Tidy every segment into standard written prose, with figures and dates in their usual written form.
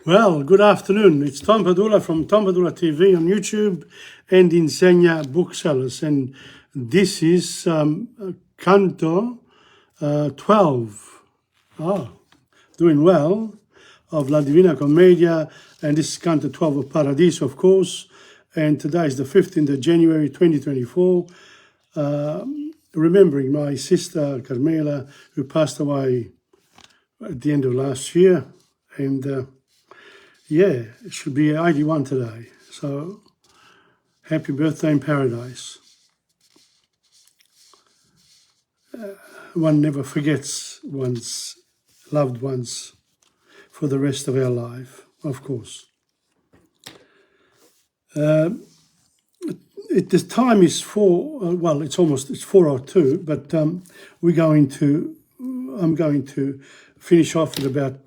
Well, good afternoon. It's Tom Padula from TomPadulaTV on YouTube and Insegna Booksellers. And this is Canto 12. Oh, doing well, of La Divina Commedia. And this is Canto 12 of Paradiso, of course. And today is the 15th of January 2024. Remembering my sister Carmela, who passed away at the end of last year. And yeah, it should be 81 today. So, happy birthday in paradise. One never forgets one's loved ones for the rest of our life, of course. The time is it's 4:02, but I'm going to finish off at about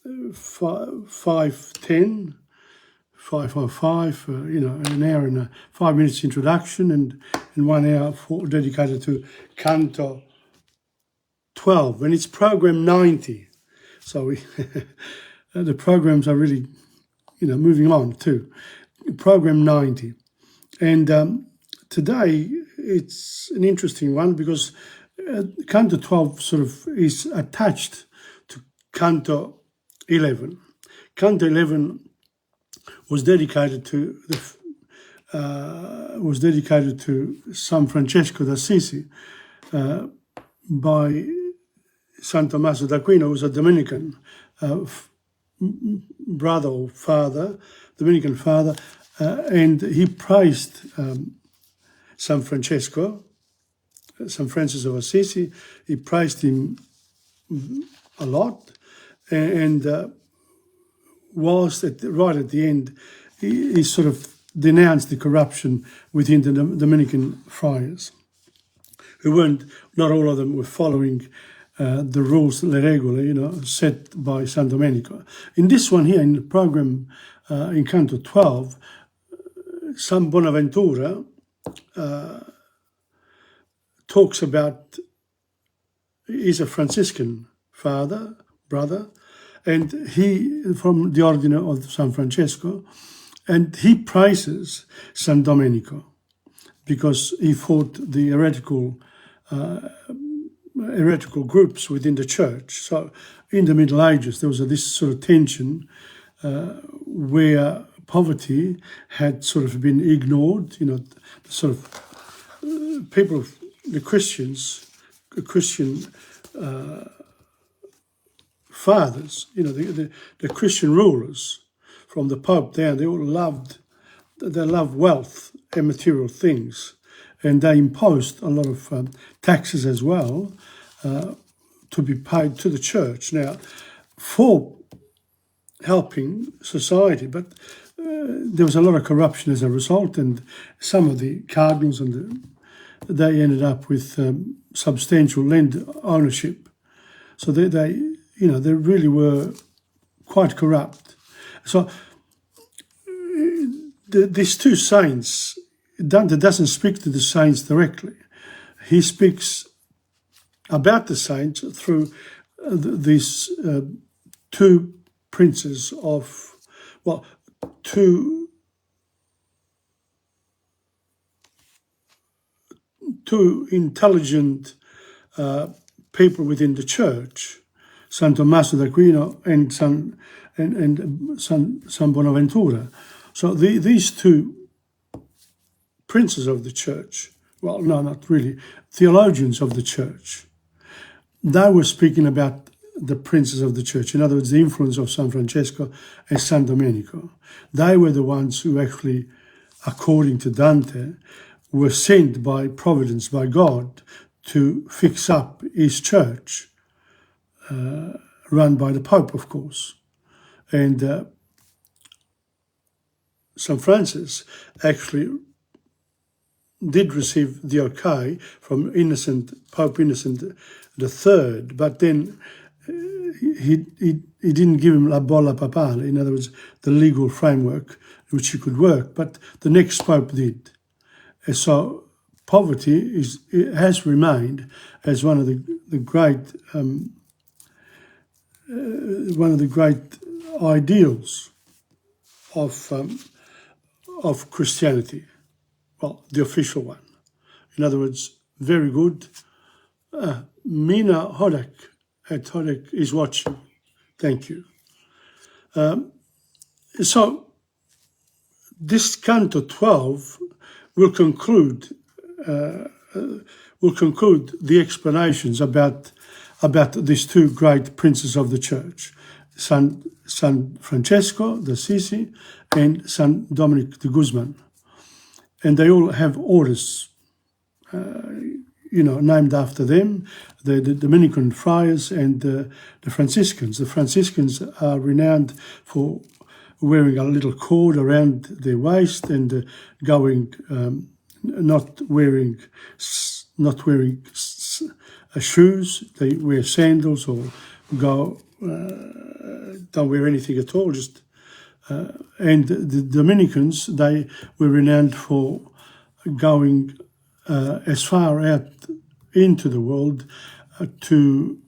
5:10, 5:05, an hour and 5 minutes introduction and 1 hour dedicated to Canto 12, and it's program 90. So the programs are really, moving on too. Program 90. And today it's an interesting one because Canto 12 sort of is attached to Canto 11. Canto 11 was dedicated to San Francesco d'Assisi by San Tommaso d'Aquino, who was a Dominican brother or father, Dominican father, and he praised San Francis of Assisi. He praised him a lot. And whilst right at the end, he sort of denounced the corruption within the Dominican friars, who not all of them were following the rules, le regole, set by San Domenico. In this one here, in the program, in Canto 12, San Bonaventura talks about, he's a Franciscan brother, and he from the Ordine of San Francesco, and he praises San Domenico because he fought the heretical groups within the church. So in the Middle Ages there was this sort of tension where poverty had sort of been ignored. Sort of people, the Christian fathers, the Christian rulers, from the Pope down, they loved wealth and material things, and they imposed a lot of taxes as well to be paid to the church. Now, for helping society, but there was a lot of corruption as a result, and some of the cardinals they ended up with substantial land ownership. So they really were quite corrupt. So these two saints, Dante doesn't speak to the saints directly. He speaks about the saints through these two princes of, two intelligent people within the church, San Tommaso d'Aquino and San Bonaventura. So these two princes of the church, well, no, not really, theologians of the church, they were speaking about the princes of the church. In other words, the influence of San Francesco and San Domenico. They were the ones who actually, according to Dante, were sent by providence, by God, to fix up his church, run by the Pope, of course. And St. Francis actually did receive the okay from Pope Innocent III, but then he didn't give him la bolla papale, in other words, the legal framework which he could work, but the next Pope did. And so poverty has remained as one of the great ideals of Christianity. Well, the official one. In other words, very good. Mina Hodak at Hodak is watching. Thank you. So this Canto 12 will conclude the explanations about these two great princes of the church, San Francesco de Assisi and San Dominic de Guzman. And they all have orders, named after them, the Dominican friars and the Franciscans. The Franciscans are renowned for wearing a little cord around their waist and going, not wearing shoes. They wear sandals or don't wear anything at all. And the Dominicans, they were renowned for going as far out into the world to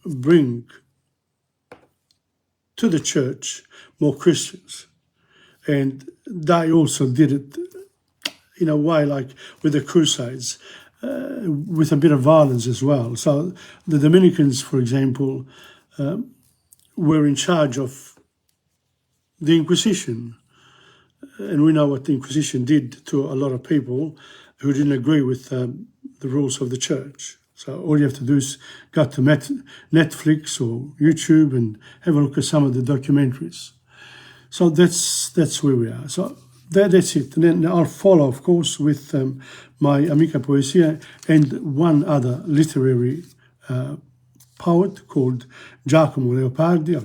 bring to the church more Christians. And they also did it in a way like with the Crusades, with a bit of violence as well. So the Dominicans, for example, were in charge of the Inquisition. And we know what the Inquisition did to a lot of people who didn't agree with the rules of the church. So all you have to do is go to Netflix or YouTube and have a look at some of the documentaries. So that's where we are. So that's it. And then I'll follow, of course, with my Amica Poesia and one other literary poet called Giacomo Leopardi.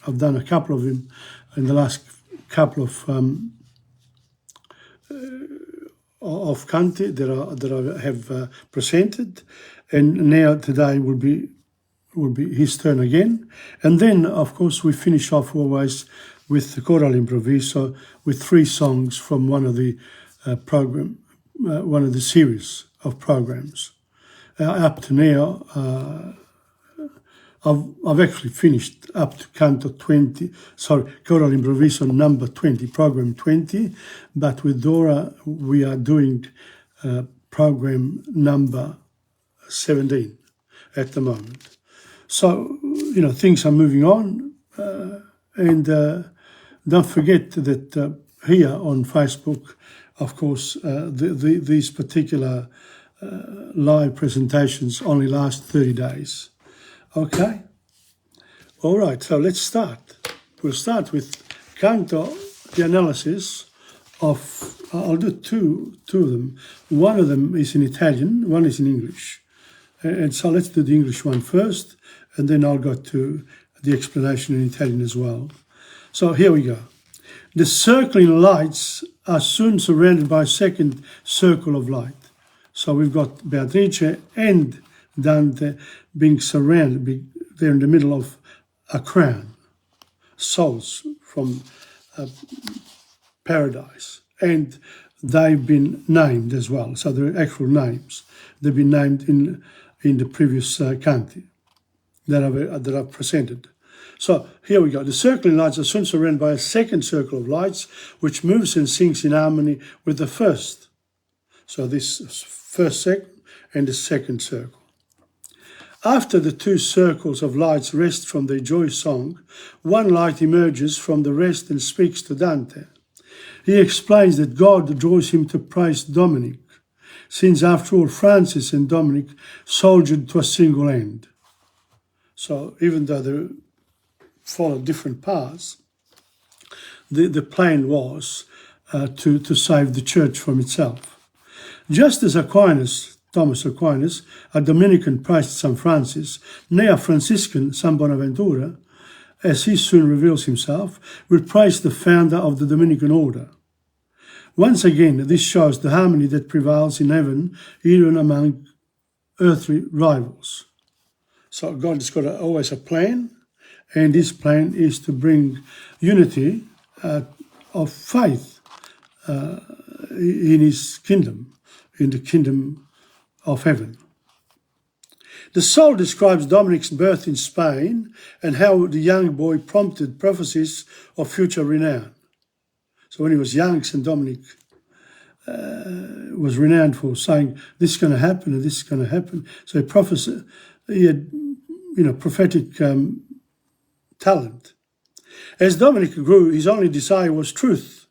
I've done a couple of them in the last couple of canti that I have presented, and now today will be his turn again. And then, of course, we finish off always with the choral improviso with 3 songs from one of the one of the series of programs. Up to now, I've actually finished up to Canto 20, choral improviso number 20, program 20, but with Dora we are doing program number 17 at the moment. So, things are moving on, and don't forget that here on Facebook, of course, these particular live presentations only last 30 days. Okay? All right, so let's start. We'll start with Canto, the analysis of, I'll do two of them. One of them is in Italian, one is in English. And so let's do the English one first, and then I'll go to the explanation in Italian as well. So here we go. The circling lights are soon surrounded by a second circle of light. So we've got Beatrice and Dante being surrounded, they're in the middle of a crown, souls from paradise. And they've been named as well, so they're actual names. They've been named in the previous canti that I've presented. So here we go. The circling lights are soon surrounded by a second circle of lights, which moves and sings in harmony with the first. So this first second and the second circle. After the 2 circles of lights rest from their joy song, one light emerges from the rest and speaks to Dante. He explains that God draws him to praise Dominic, since after all Francis and Dominic soldiered to a single end. So even though they followed different paths, the plan was to save the church from itself. Just as Thomas Aquinas, a Dominican praised St. Francis, nay a Franciscan, San Bonaventura, as he soon reveals himself, will praise the founder of the Dominican order. Once again, this shows the harmony that prevails in heaven, even among earthly rivals. So God has got always a plan, and his plan is to bring unity of faith in his kingdom, in the kingdom of heaven. The soul describes Dominic's birth in Spain and how the young boy prompted prophecies of future renown. So when he was young, St. Dominic was renowned for saying, this is going to happen and this is going to happen. So he had, prophetic talent. As Dominic grew, his only desire was truth,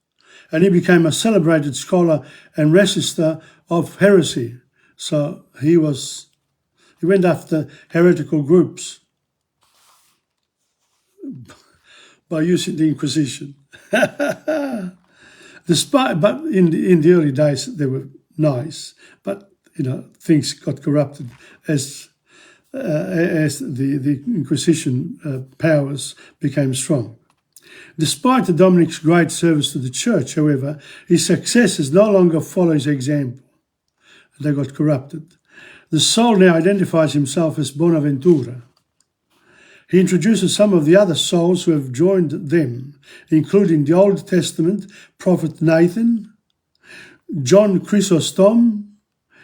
and he became a celebrated scholar and resistor of heresy. So he went after heretical groups by using the Inquisition. But in the early days they were nice, but things got corrupted as the Inquisition powers became strong. Despite Dominic's great service to the church, however, his successors no longer follow his example. They got corrupted. The soul now identifies himself as Bonaventura. He introduces some of the other souls who have joined them, including the Old Testament prophet Nathan, John Chrysostom,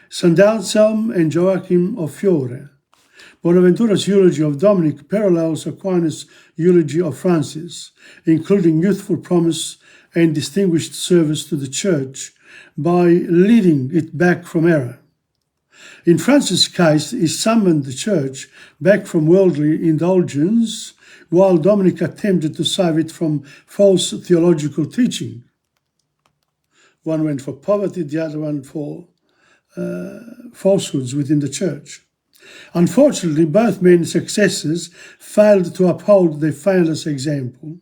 St. Anselm, and Joachim of Fiore. Bonaventura's eulogy of Dominic parallels Aquinas' eulogy of Francis, including youthful promise and distinguished service to the Church by leading it back from error. In Francis' case, he summoned the Church back from worldly indulgence, while Dominic attempted to save it from false theological teaching. One went for poverty, the other one for falsehoods within the Church. Unfortunately, both men's successors failed to uphold their famous example.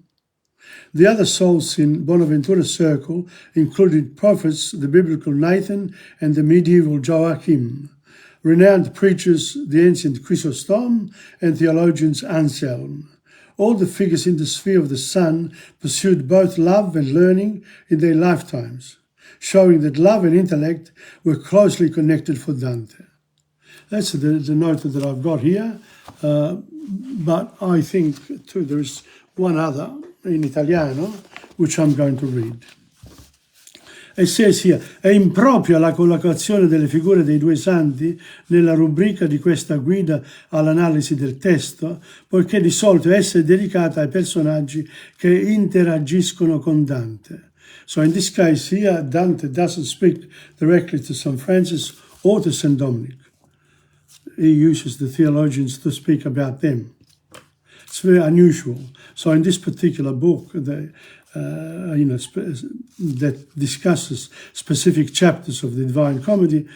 The other souls in Bonaventura's circle included prophets, the biblical Nathan and the medieval Joachim, renowned preachers, the ancient Chrysostom, and theologians Anselm. All the figures in the sphere of the Son pursued both love and learning in their lifetimes, showing that love and intellect were closely connected for Dante. That's the note that I've got here, but I think too there is one other in Italiano which I'm going to read. It says here, è impropria la collocazione delle figure dei due santi nella rubrica di questa guida all'analisi del testo, poiché di solito essa è dedicata ai personaggi che interagiscono con Dante. So in this case here, Dante doesn't speak directly to St. Francis or to St. Dominic. He uses the theologians to speak about them. It's very unusual. So in this particular book, that discusses specific chapters of the Divine Comedy,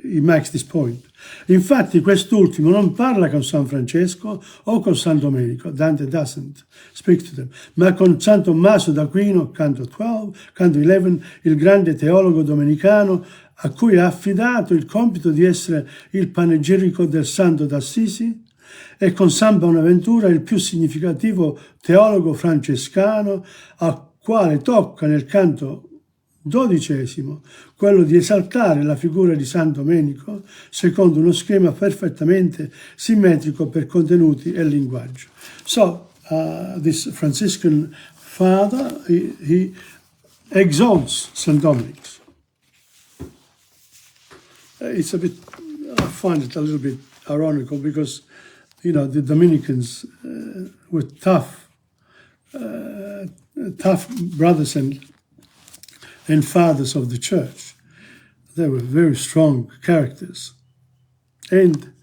he makes this point. Infatti quest'ultimo non parla con San Francesco o con San Domenico, Dante doesn't speak to them, ma con San Tommaso d'Aquino, canto 11, il grande teologo domenicano a cui ha affidato il compito di essere il panegirico del Santo d'Assisi, e con San Bonaventura, il più significativo teologo francescano, al quale tocca nel canto 12 quello di esaltare la figura di San Domenico secondo uno schema perfettamente simmetrico per contenuti e linguaggio. So, this Franciscan father, he exalts St. Dominic. It's a bit, I find it a little bit ironical because, the Dominicans were tough brothers and fathers of the church. They were very strong characters. And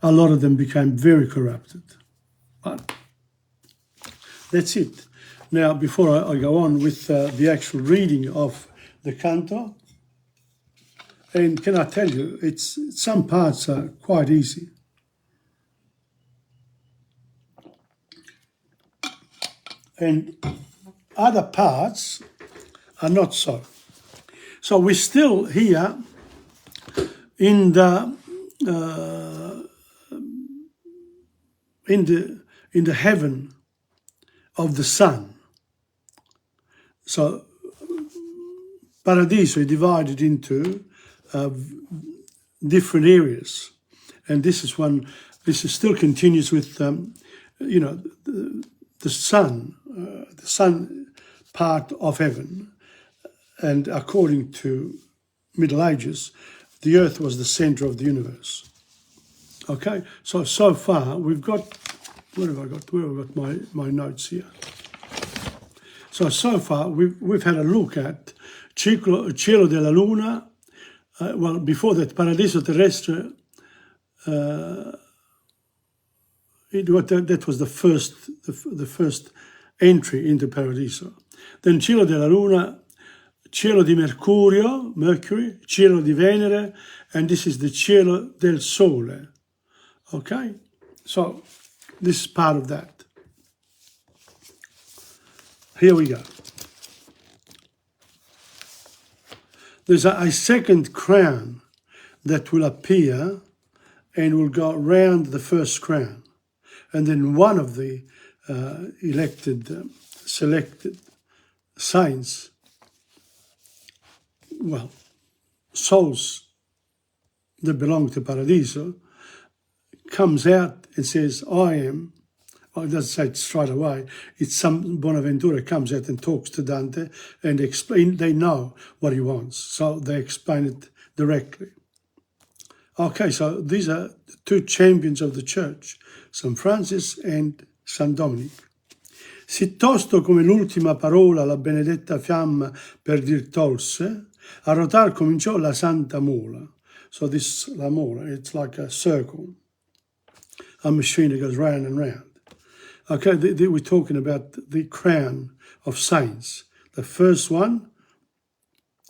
a lot of them became very corrupted. But that's it. Now, before I go on with the actual reading of the canto, and can I tell you, some parts are quite easy. And other parts are not so. So we're still here in the heaven of the sun. So Paradiso is divided into different areas, and this still continues with the sun part of heaven, and according to Middle Ages, the earth was the center of the universe. Okay, so far we've got, where have I got my notes here? So far we've had a look at Cielo della Luna. Well, before that, Paradiso Terrestre. That was the first entry into Paradiso. Then Cielo della Luna, Cielo di Mercury, Cielo di Venere, and this is the Cielo del Sole. Okay, so this is part of that. Here we go. There's a second crown that will appear and will go around the first crown. And then one of the selected saints, well, souls that belong to Paradiso, comes out and says, I am, well, it doesn't say it straight away, it's some Bonaventura comes out and talks to Dante and explain, they know what he wants, so they explain it directly. Okay, so these are the two champions of the church, San Francis and San Dominic. Sittosto come l'ultima parola la benedetta fiamma per dir tolse, a rotar cominciò la santa mola. So this, la mola, it's like a circle, a machine that goes round and round. Okay, we're talking about the crown of saints. The first one,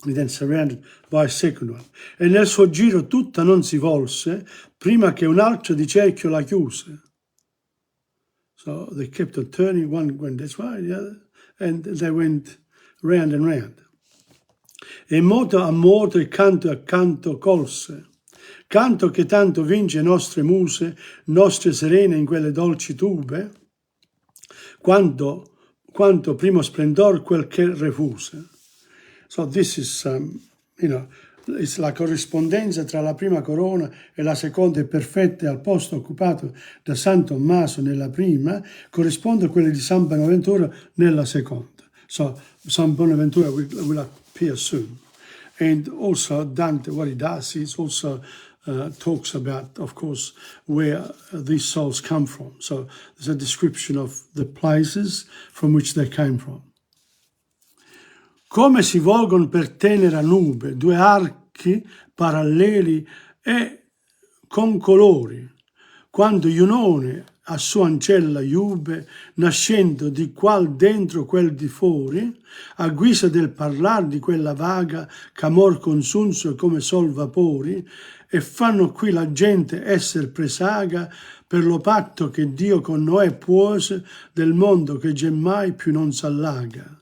and then surrounded by a second one. E nel suo giro tutta non si volse, prima che un altro di cerchio la chiuse. So they kept on turning, one went this way, the other, and they went round and round. E moto a moto e canto a canto colse, canto che tanto vince nostre muse, nostre serene in quelle dolci tube, quanto primo splendor quel che refuse. So this is, it's la corrispondenza tra la prima corona e la seconda è perfetta, al posto occupato da San Tommaso nella prima, corrisponde a quella di San Bonaventura nella seconda. So San Bonaventura will appear soon. And also Dante, what he does is also talks about, of course, where these souls come from. So there's a description of the places from which they came from. Come si volgono per tenera nube due archi paralleli e con colori, quando Iunone a sua ancella iube, nascendo di qual dentro quel di fuori, a guisa del parlar di quella vaga ch'amor consunso come sol vapori, e fanno qui la gente esser presaga per lo patto che Dio con Noè puose del mondo che gemmai più non s'allaga.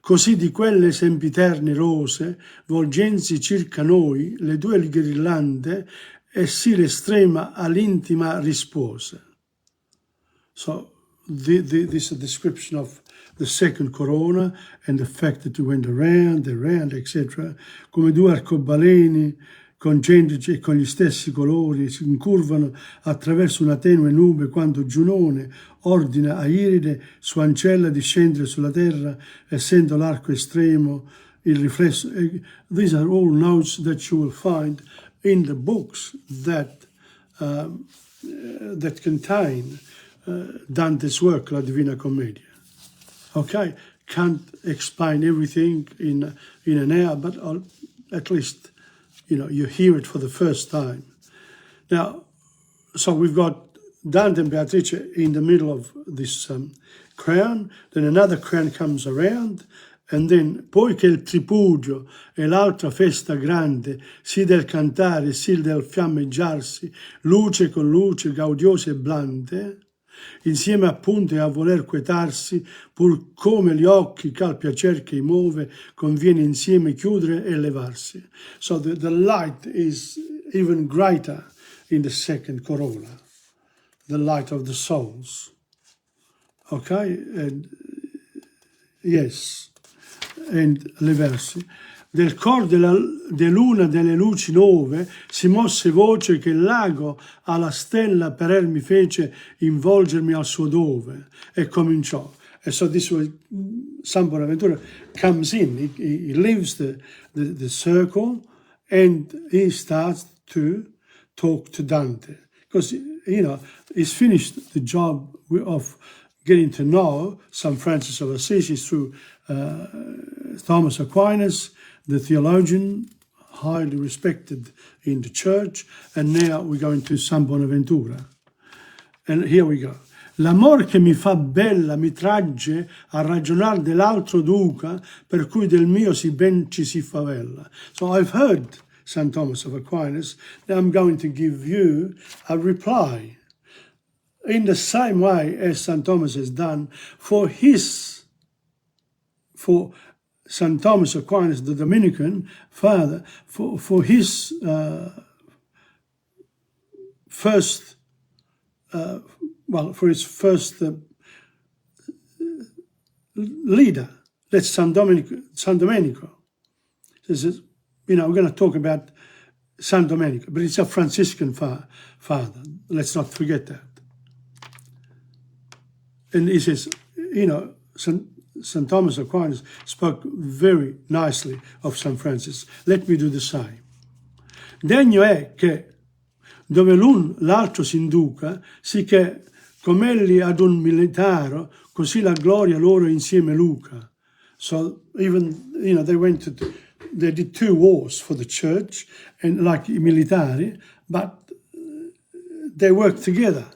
Così di quelle sempiterne rose, volgensi circa noi le due ghirlande, e sì l'estrema all'intima rispose. So this is a description of the second corona and the fact that it went around, etc. Come due arcobaleni concentrici e con gli stessi colori si incurvano attraverso una tenue nube quando Giunone ordina a Iride, sua ancella, di scendere sulla terra, essendo l'arco estremo il riflesso. These are all notes that you will find in the books that contain Dante's work, La Divina Commedia. Okay, can't explain everything in an hour, but at least you hear it for the first time. Now, so we've got Dante and Beatrice in the middle of this crown, then another crown comes around, and then poi che il tripugio e l'altra festa grande, sì del cantare, sì del fiammeggiarsi, luce con luce, gaudiose e blande, insieme appunto e a voler quietarsi, pur come gli occhi ch'al piacer che i muove, conviene insieme chiudere e levarsi. So the light is even greater in the second corolla, the light of the souls. Okay? And yes. And levarsi. Del cor dell'una delle luci nuove si mosse voce che il lago alla stella per mi fece involgermi al suo dove, e cominciò. And so this was San Bonaventura comes in, he leaves the circle, and he starts to talk to Dante. Because, he's finished the job of getting to know St. Francis of Assisi through Thomas Aquinas, the theologian, highly respected in the church, and now we're going to San Bonaventura. And here we go. L'amor che mi fa bella mi tragge a ragionar dell'altro duca, per cui del mio si ben ci si favella. So I've heard St. Thomas of Aquinas. Now I'm going to give you a reply in the same way as St. Thomas has done for St. Thomas Aquinas, the Dominican father, for his first leader. That's San Domenico. This is, we're going to talk about San Domenico, but it's a Franciscan father. Let's not forget that. And he says, St. Thomas Aquinas spoke very nicely of St. Francis. Let me do the same. Degno è che dove l'un l'altro si induca, sì che com'elli ad un militare, così la gloria loro insieme luca. So even, they did 2 wars for the church, and like i militari, but they worked together.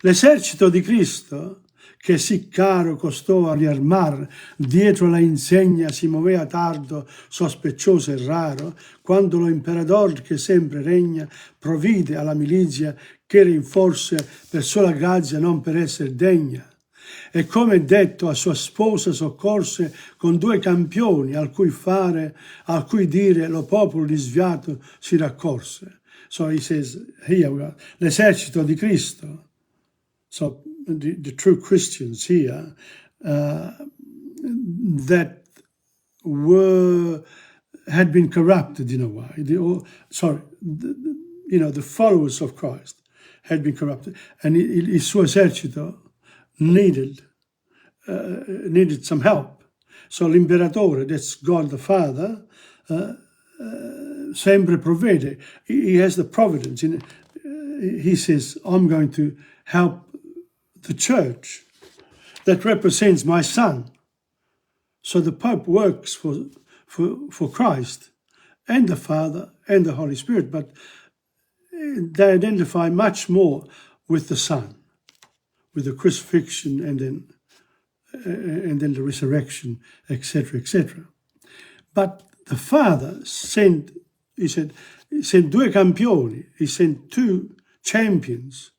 L'esercito di Cristo, che sì caro costò a riarmar, dietro la insegna si moveva tardo, sospecioso e raro, quando lo imperador che sempre regna provvide alla milizia che rinforse per sola grazia non per essere degna. E come detto a sua sposa soccorse con 2 campioni al cui dire lo popolo disviato si raccorse. So he says here we are, l'esercito di Cristo. So the true Christians here that had been corrupted in a way. The followers of Christ had been corrupted, and il suo esercito needed some help. So l'imperatore, that's God the Father, sempre provvede. He has the providence. He says, I'm going to help the church that represents my son. So the Pope works for Christ and the Father and the Holy Spirit, but they identify much more with the Son, with the crucifixion and then the resurrection, etc., etc. But the Father sent 2 campioni, he sent 2 champions,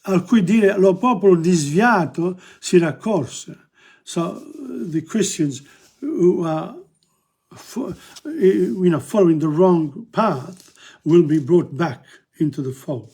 al cui dire lo popolo disviato si raccorse. So the Christians who are following the wrong path will be brought back into the fold.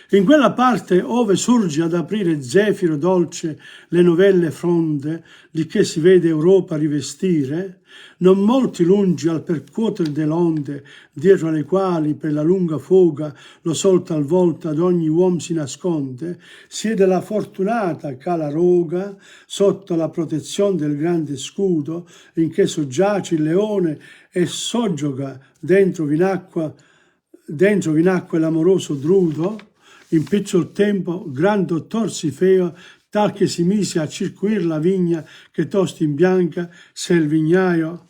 In quella parte ove surge ad aprire zefiro dolce le novelle fronde di che si vede Europa rivestire, non molti lungi al percuotere dell'onde, dietro alle quali per la lunga foga lo sol talvolta ad ogni uom si nasconde, siede la fortunata cala roga sotto la protezione del grande scudo in che soggiace il leone e soggioga dentro vinacqua l'amoroso drudo. In picciol tempo, gran dottor si feo, tal che si mise a circuir la vigna che tosto in bianca, se il vignaio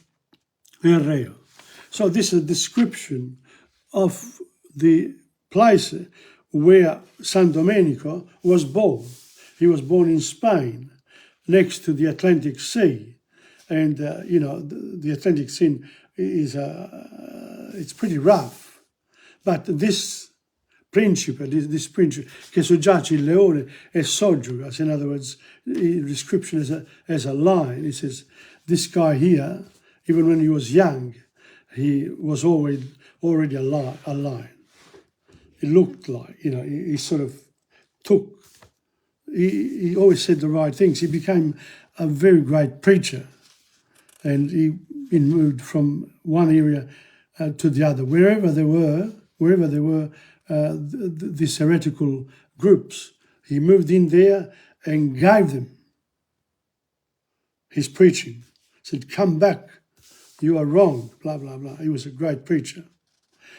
è reo. So this is a description of the place where San Domenico was born. He was born in Spain, next to the Atlantic Sea. And, the Atlantic Sea is it's pretty rough. But this principe che soggiace il leone e soggioga. In other words, the description as a lion. He says, this guy here, even when he was young, he was already a lion. He looked like, he sort of he always said the right things. He became a very great preacher, and he moved from one area to the other. Wherever there were these heretical groups, he moved in there and gave them his preaching. He said, come back you are wrong, blah, blah, blah. He was a great preacher.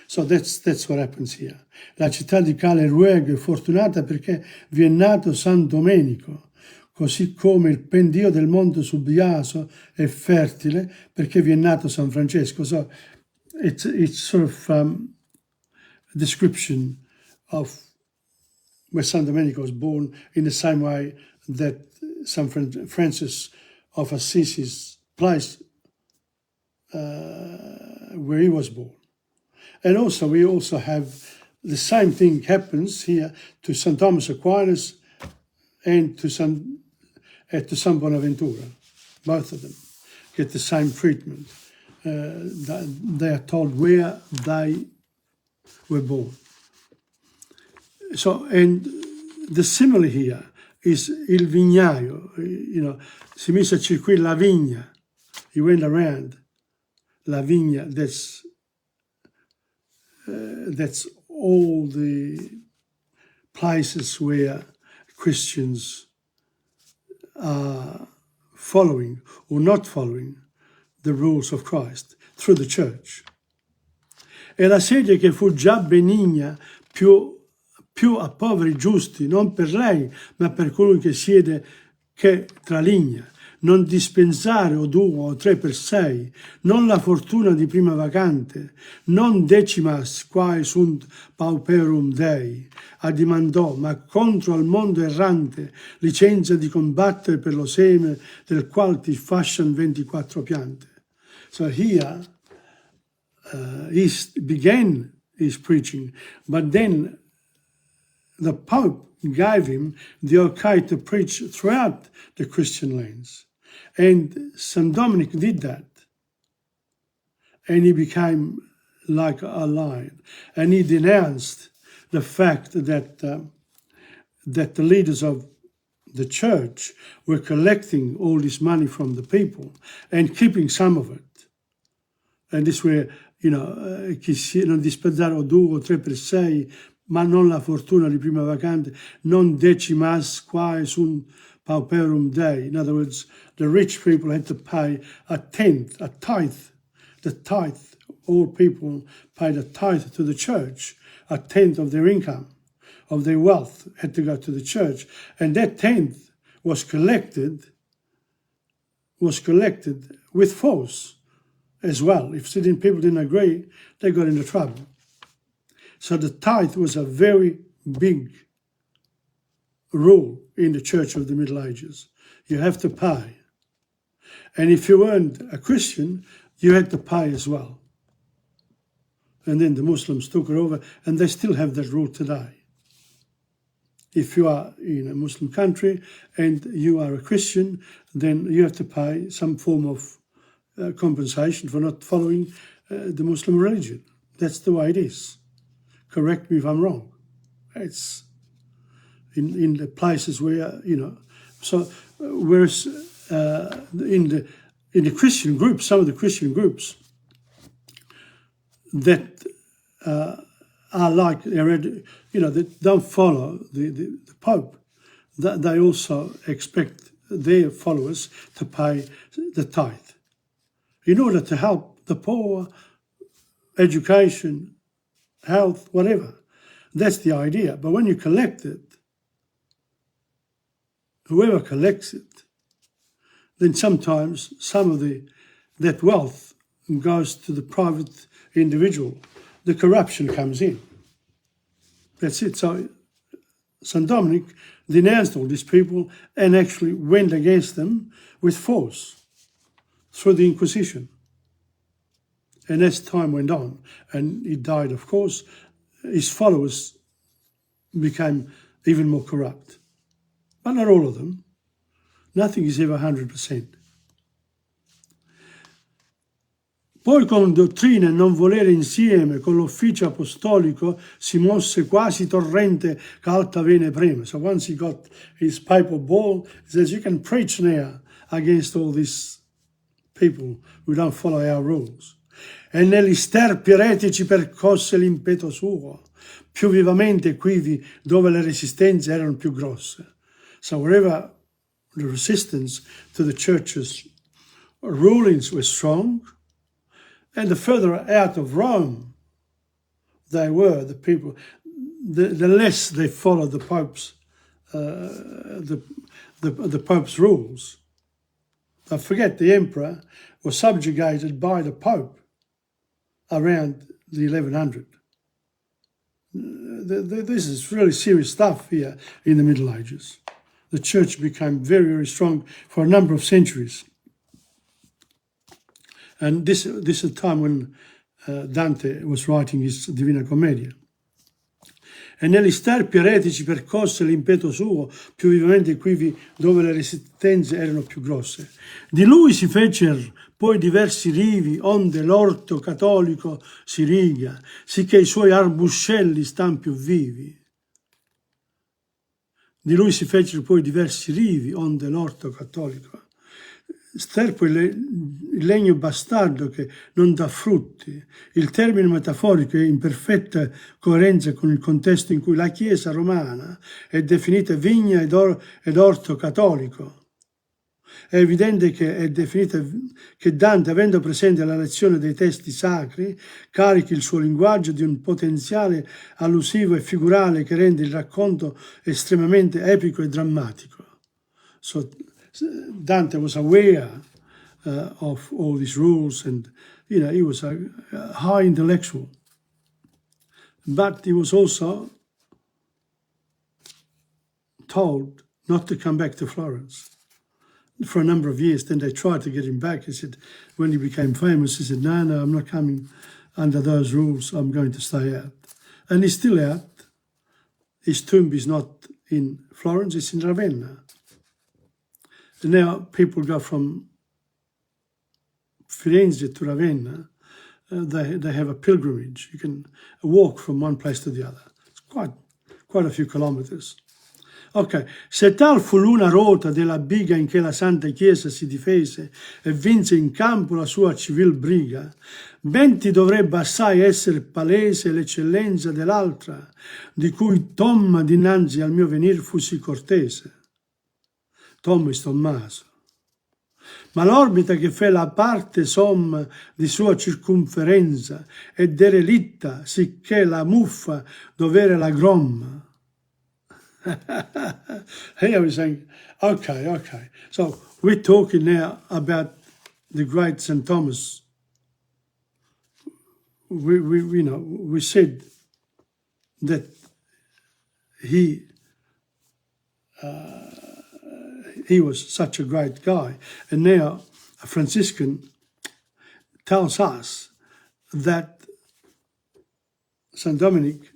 So that's what happens here. La città di Calerweg è fortunata perché vi è nato San Domenico, così come il pendio del monte Subbiaso è fertile perché vi è nato San Francesco. So it's sort of a description of where San Domenico was born, in the same way that San Francis of Assisi's place where he was born. And also, we also have the same thing happens here to St. Thomas Aquinas and to San Bonaventura. Both of them get the same treatment. They are told where they were born. So, and the simile here is il vignaio. You know, si mise a circuire la vigna. He went around la vigna. That's all the places where Christians are following or not following the rules of Christ through the church. E la sedia che fu già benigna più a poveri giusti, non per lei, ma per colui che siede che traligna. Non dispensare o 2 o 3 per 6, non la fortuna di prima vacante, non decimas quae sunt pauperum Dei, addimandò, ma contro al mondo errante licenza di combattere per lo seme del qual ti fascian 24 piante. So here he began his preaching, but then the Pope gave him the okay to preach throughout the Christian lands. And St. Dominic did that. And he became like a lion. And he denounced the fact that the leaders of the church were collecting all this money from the people and keeping some of it. And this were, you know, non dispensare o 2 o 3 per 6, ma non la fortuna di prima vacante, non decimas quae sunt pauperum Dei. In other words, the rich people had to pay a tenth, a tithe. The tithe, all people paid a tithe to the church. A tenth of their income, of their wealth, had to go to the church. And that tenth was collected with force as well. If people didn't agree, they got into trouble. So the tithe was a very big rule in the church of the Middle Ages. You have to pay. And if you weren't a Christian, you had to pay as well. And then the Muslims took it over, and they still have that rule today. If you are in a Muslim country and you are a Christian, then you have to pay some form of compensation for not following the Muslim religion. That's the way it is. Correct me if I'm wrong. It's in the places where, you know, so whereas in the Christian groups, some of the Christian groups that are like, you know, that don't follow the Pope, they also expect their followers to pay the tithe in order to help the poor, education, health, whatever. That's the idea. But when you collect it, whoever collects it, then sometimes some of that wealth goes to the private individual. The corruption comes in. That's it. So St. Dominic denounced all these people and actually went against them with force through the Inquisition. And as time went on, and he died, of course, his followers became even more corrupt. But not all of them. Nothing is ever 100%. Poi con dottrina e non volere insieme con l'ufficio apostolico si mosse quasi torrente che vene prema. So once he got his papal bull, he says, you can preach now against all these people who don't follow our rules. E negli sterpi eretici percosse l'impeto suo, più vivamente quivi dove le resistenze erano più grosse. So wherever the resistance to the church's rulings were strong, And the further out of Rome they were, the people, the less they followed the Pope's the Pope's rules. Don't forget, the emperor was subjugated by the Pope around the 1100. This is really serious stuff here in the Middle Ages. The church became very, very strong for a number of centuries. And this is a time when Dante was writing his Divina Commedia. E negli sterpi eretici percosse l'impeto suo più vivamente quivi dove le resistenze erano più grosse. Di lui si fecer poi diversi rivi, onde l'orto cattolico si riga, sicché i suoi arbuscelli stan più vivi. Di lui si fecero poi diversi rivi, onde l'orto cattolico. Sterpo il legno bastardo che non dà frutti. Il termine metaforico è in perfetta coerenza con il contesto in cui la Chiesa romana è definita vigna ed orto cattolico. È evidente che Dante, avendo presente la lezione dei testi sacri, carichi il suo linguaggio di un potenziale allusivo e figurale che rende il racconto estremamente epico e drammatico. So, Dante was aware of all these rules, and he was a high intellectual, but he was also told not to come back to Florence for a number of years. Then they tried to get him back. He said, when he became famous, he said, no, I'm not coming under those rules. I'm going to stay out. And he's still out. His tomb is not in Florence, it's in Ravenna. And now people go from Firenze to Ravenna. They have a pilgrimage. You can walk from one place to the other. It's quite a few kilometers. Ok, se tal fu l'una rota della biga in che la Santa Chiesa si difese e vinse in campo la sua civil briga, ben ti dovrebbe assai essere palese l'eccellenza dell'altra, di cui Tomma dinanzi al mio venir fusi cortese. Tommo is Tommaso. Ma l'orbita che fe la parte somma di sua circumferenza è derelitta, sicché la muffa dovere la gromma. Here I was saying, okay. So we're talking now about the great St. Thomas. We said that he was such a great guy, and now a Franciscan tells us that St. Dominic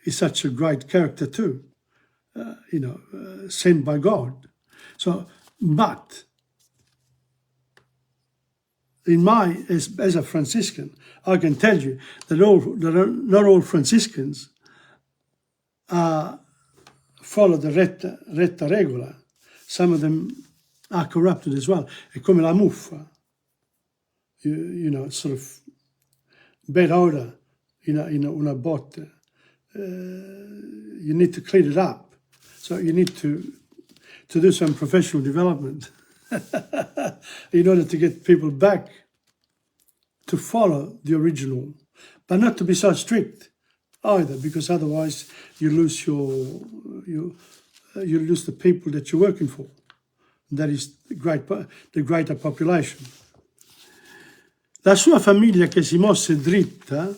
is such a great character too. Sent by God. So, but as a Franciscan, I can tell you that not all Franciscans follow the retta regola. Some of them are corrupted as well. È come la muffa, sort of bad odor in una botte. You need to clean it up. So you need to do some professional development in order to get people back to follow the original, but not to be so strict either, because otherwise you lose you lose the people that you're working for. That is the greater population. La sua famiglia che si mosse dritta,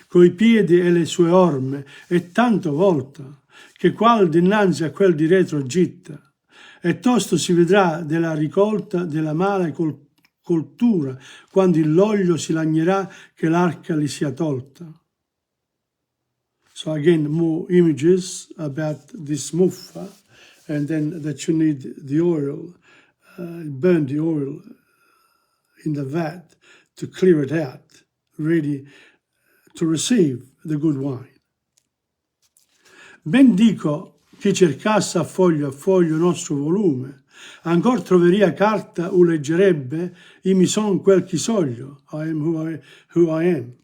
coi piedi e le sue orme, e tanto volta, che qual dinanzi a quel di retro gitta, e tosto si vedrà della ricolta della mala coltura, quando l'olio si lagnerà che l'arca li sia tolta. So again, more images about this muffa, and then that you need the oil, burn the oil in the vat to clear it out, ready to receive the good wine. Ben dico chi cercasse a foglio nostro volume, ancor troveria carta u leggerebbe, i mi son quel chi soglio, I am who I am.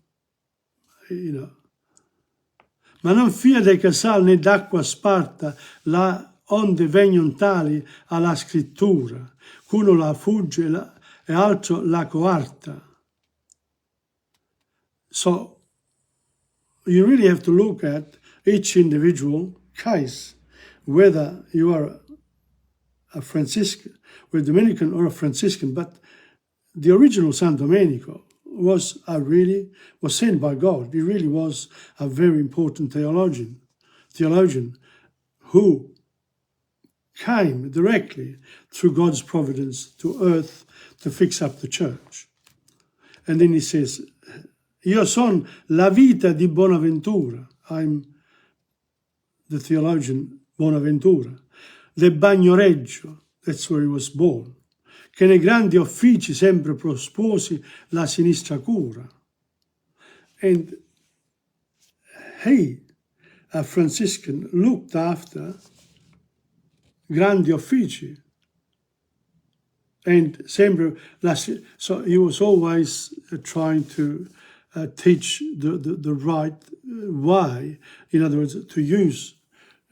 Ma non fia de casal né d'acqua sparta, là onde vegnon tali alla scrittura, c'uno la fugge e altro la coarta. So you really have to look at each individual case, whether you are a Franciscan, or a Dominican or a Franciscan. But the original San Domenico was sent by God. He really was a very important theologian who came directly through God's providence to earth to fix up the church. And then he says, io son la vita di Bonaventura. I'm the theologian Bonaventura. Le Bagnoregio, that's where he was born. Che nei grandi uffici sempre prosposi la sinistra cura. And he, a Franciscan, looked after grandi uffici. And sempre, so he was always trying to teach the right way. In other words, to use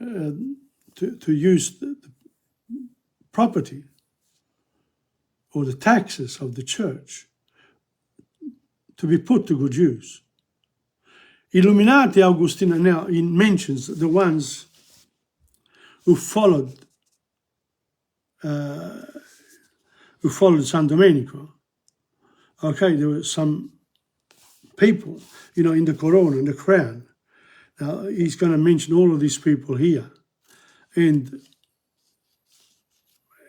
the property or the taxes of the church to be put to good use. Illuminati Augustino, now he mentions the ones who followed San Domenico. Okay, there were some people, in the corona, in the crown. Now, he's going to mention all of these people here. And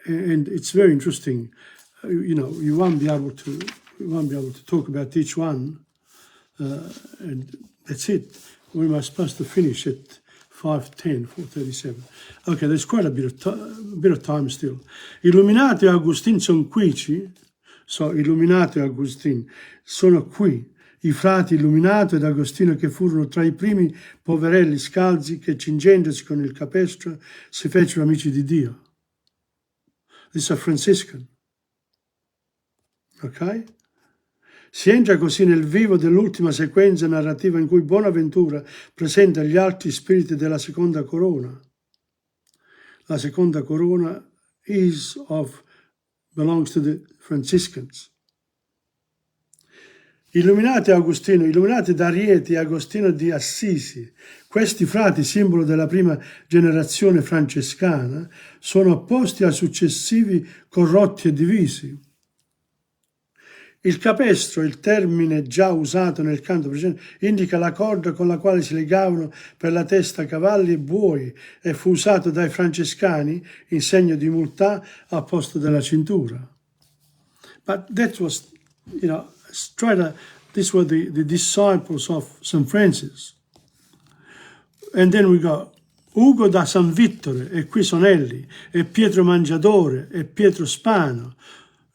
it's very interesting. You won't be able to talk about each one. And that's it. We were supposed to finish at 5:10, 4:37. Okay, there's quite a bit of time still. Illuminati Agustin sono qui, so Illuminati Agustin sono qui, i frati Illuminato ed Agostino che furono tra i primi poverelli scalzi che cingendosi con il capestro si fecero amici di Dio. This is a Franciscan. Ok? Si entra così nel vivo dell'ultima sequenza narrativa in cui Bonaventura presenta gli altri spiriti della seconda corona. La seconda corona belongs to the Franciscans. Illuminati Agostino, illuminati da Rieti e Agostino di Assisi, questi frati, simbolo della prima generazione francescana, sono opposti ai successivi corrotti e divisi. Il capestro, il termine già usato nel canto precedente, indica la corda con la quale si legavano per la testa cavalli e buoi e fu usato dai francescani in segno di umiltà al posto della cintura. But that was, these were the disciples of St. Francis. And then we got Ugo da San Vittore e qui Sonelli e Pietro Mangiadore e Pietro Spano,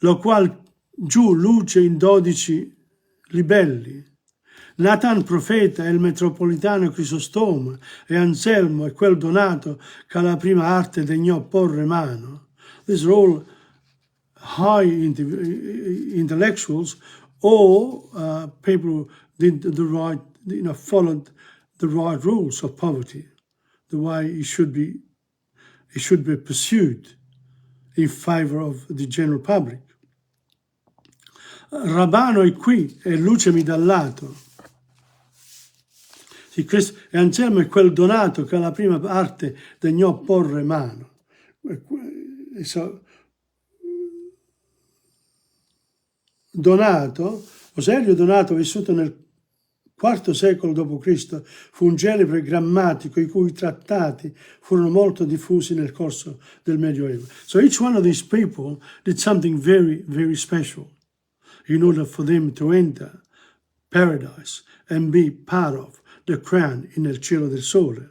lo qual giù luce in 12 libelli. Nathan profeta e il metropolitano Crisostoma e Anselmo e quel Donato che alla prima arte degnò porre mano. These are all high intellectuals or people who did the right, followed the right rules of poverty, the way it should be pursued in favor of the general public. Rabano è qui e lucemi dal lato. E Anselmo è quel Donato che alla prima parte degnò porre mano. Donato, Oselio Donato, vissuto nel IV secolo d.C., fu un celebre grammatico i cui trattati furono molto diffusi nel corso del Medioevo. So each one of these people did something very, very special in order for them to enter paradise and be part of the crown nel cielo del sole.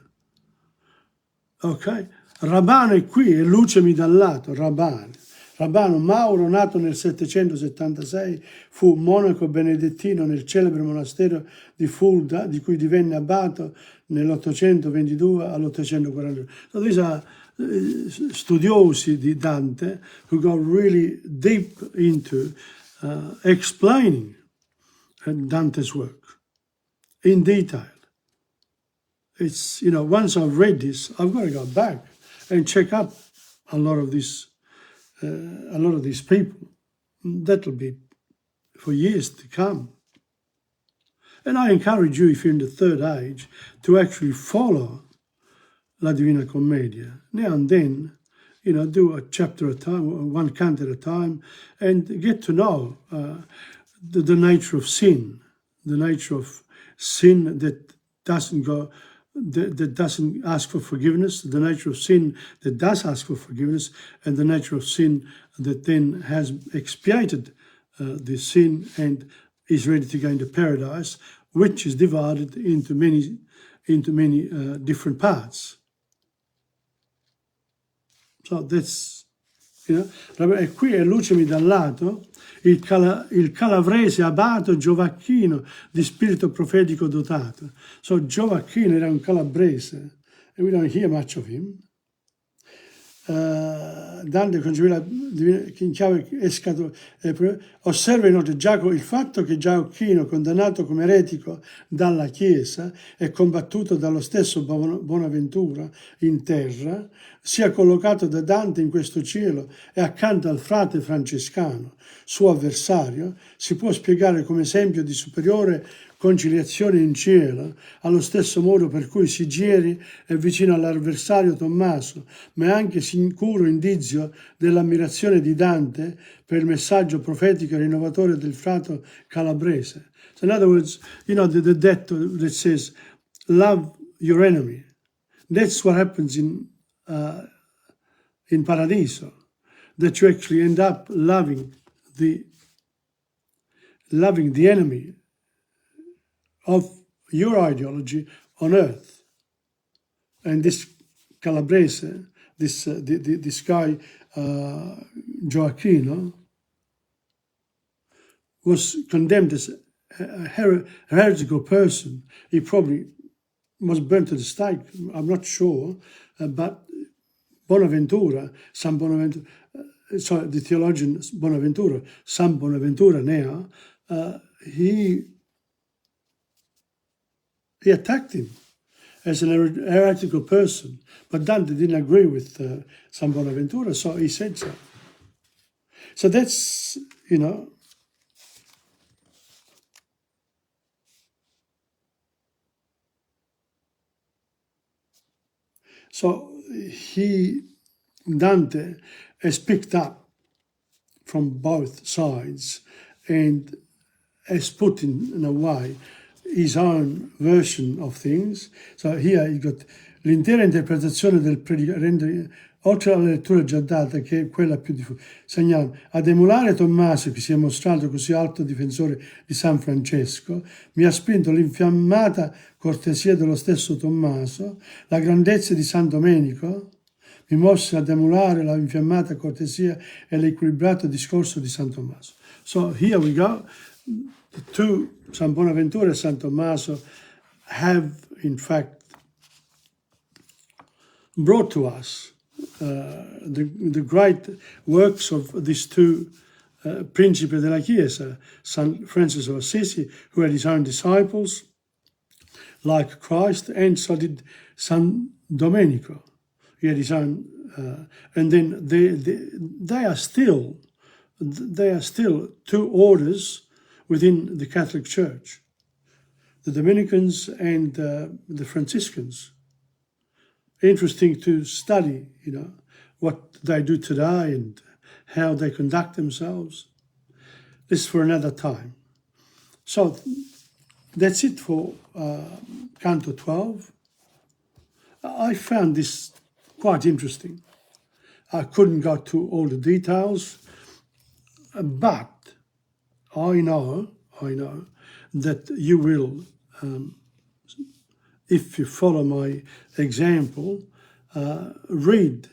Ok? Rabano è qui e lucemi dal lato, Rabano Mauro, nato nel 776, fu monaco benedettino nel celebre monastero di Fulda, di cui divenne abbato nell'822 all'842. So these are studiosi di Dante who go really deep into explaining Dante's work in detail. It's, once I've read this, I've got to go back and check up a lot of these people. That'll be for years to come. And I encourage you, if you're in the third age, to actually follow La Divina Commedia. Now and then, do a chapter at a time, one canto at a time, and get to know the nature of sin, the nature of sin that doesn't ask for forgiveness, the nature of sin that does ask for forgiveness, and the nature of sin that then has expiated the sin and is ready to go into paradise, which is divided into many different parts. So that's, E qui elucimi dal lato il calavrese abato Giovacchino di spirito profetico dotato. So Giovacchino era un calabrese, and we don't hear much of him. Dante concepì la Divina in chiave osserva inoltre il fatto che Giovacchino, condannato come eretico dalla Chiesa e combattuto dallo stesso Bonaventura in terra, sia collocato da Dante in questo cielo e accanto al frate francescano, suo avversario, si può spiegare come esempio di superiore conciliazione in cielo, allo stesso modo per cui Sigieri è vicino all'avversario Tommaso, ma è anche sicuro indizio dell'ammirazione di Dante per il messaggio profetico e rinnovatore del frate calabrese. So in other words, the detto that says, love your enemy. That's what happens in Paradiso, that you actually end up loving the enemy of your ideology on earth. And this Calabrese, this guy, Gioacchino, was condemned as a heretical person. He probably was burnt at the stake, I'm not sure, but Bonaventura, San Bonaventura, sorry, the theologian Bonaventura, San Bonaventura now, he attacked him as an heretical person, but Dante didn't agree with San Bonaventura, so he said so. So that's, so Dante has picked up from both sides and has put in a way his own version of things. So here you got l'intera interpretazione del predicatore, oltre alla lettura già data, che è quella più diffusa, segnala ad emulare Tommaso, che si è mostrato così alto difensore di San Francesco, mi ha spinto l'infiammata cortesia dello stesso Tommaso, la grandezza di San Domenico, mi mosse ad emulare la infiammata cortesia e l'equilibrato discorso di San Tommaso. So here we go. The two, San Bonaventura and San Tommaso, have in fact brought to us the great works of these two principi della Chiesa, San Francis of Assisi, who had his own disciples like Christ, and so did San Domenico. He had his own, and then they are still two orders within the Catholic Church, the Dominicans and the Franciscans. Interesting to study, what they do today and how they conduct themselves. This is for another time. So that's it for Canto 12. I found this quite interesting. I couldn't go to all the details, but I know that you will, if you follow my example, read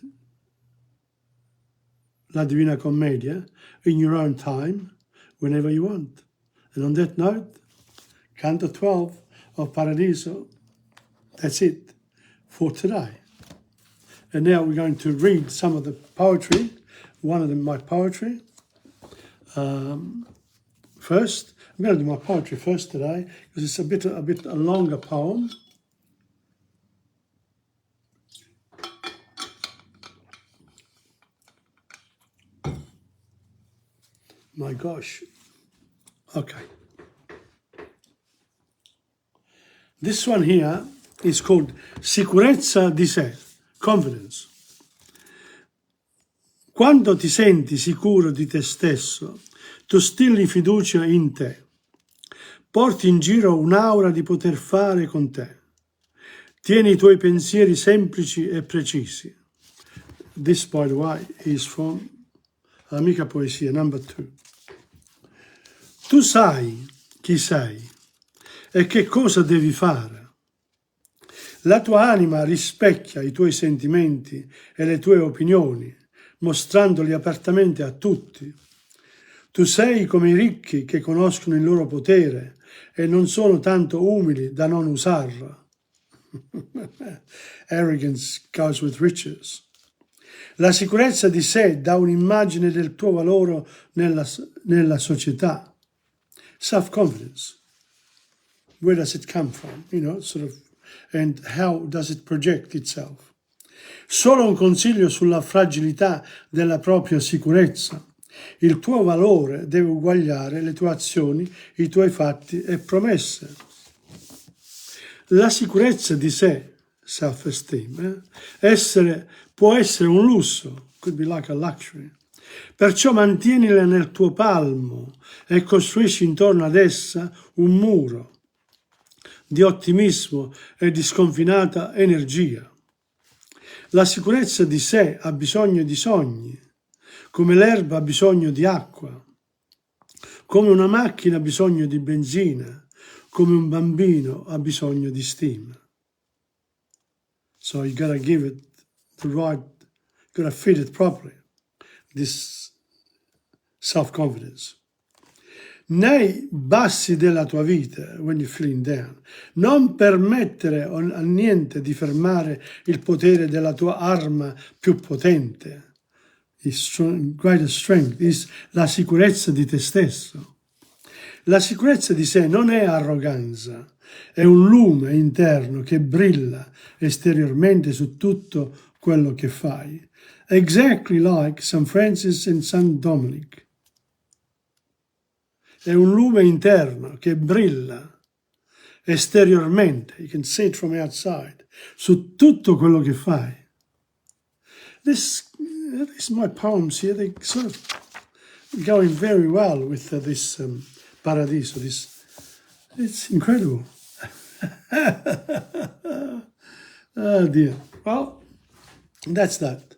La Divina Commedia in your own time, whenever you want. And on that note, Canto 12 of Paradiso, that's it for today. And now we're going to read some of the poetry, one of them my poetry. First, I'm going to do my poetry first today because it's a bit a longer poem. My gosh. Okay. This one here is called sicurezza di sé, confidence. Quando ti senti sicuro di te stesso, tu stilli fiducia in te. Porti in giro un'aura di poter fare con te. Tieni i tuoi pensieri semplici e precisi. This, by the way, is from Amica Poesia, number 2. Tu sai chi sei e che cosa devi fare. La tua anima rispecchia i tuoi sentimenti e le tue opinioni, mostrandoli apertamente a tutti. Tu sei come i ricchi che conoscono il loro potere e non sono tanto umili da non usarlo. Arrogance goes with riches. La sicurezza di sé dà un'immagine del tuo valore nella società. Self-confidence. Where does it come from? And how does it project itself? Solo un consiglio sulla fragilità della propria sicurezza. Il tuo valore deve uguagliare le tue azioni, i tuoi fatti e promesse. La sicurezza di sé, self-esteem, può essere un lusso, could be like a luxury. Perciò mantienila nel tuo palmo e costruisci intorno ad essa un muro di ottimismo e di sconfinata energia. La sicurezza di sé ha bisogno di sogni, come l'erba ha bisogno di acqua, come una macchina ha bisogno di benzina, come un bambino ha bisogno di stima. So you gotta give it the right, gotta feed it properly, this self-confidence. Nei bassi della tua vita, when you're feeling down, non permettere a niente di fermare il potere della tua arma più potente. Greatest strength is la sicurezza di te stesso. La sicurezza di sé non è arroganza, è un lume interno che brilla esteriormente su tutto quello che fai. Exactly like St. Francis and St. Dominic. È un lume interno che brilla esteriormente, you can see it from outside, su tutto quello che fai. This my poems here, they sort of going very well with this Paradiso. It's incredible. Oh dear. Well, that's that.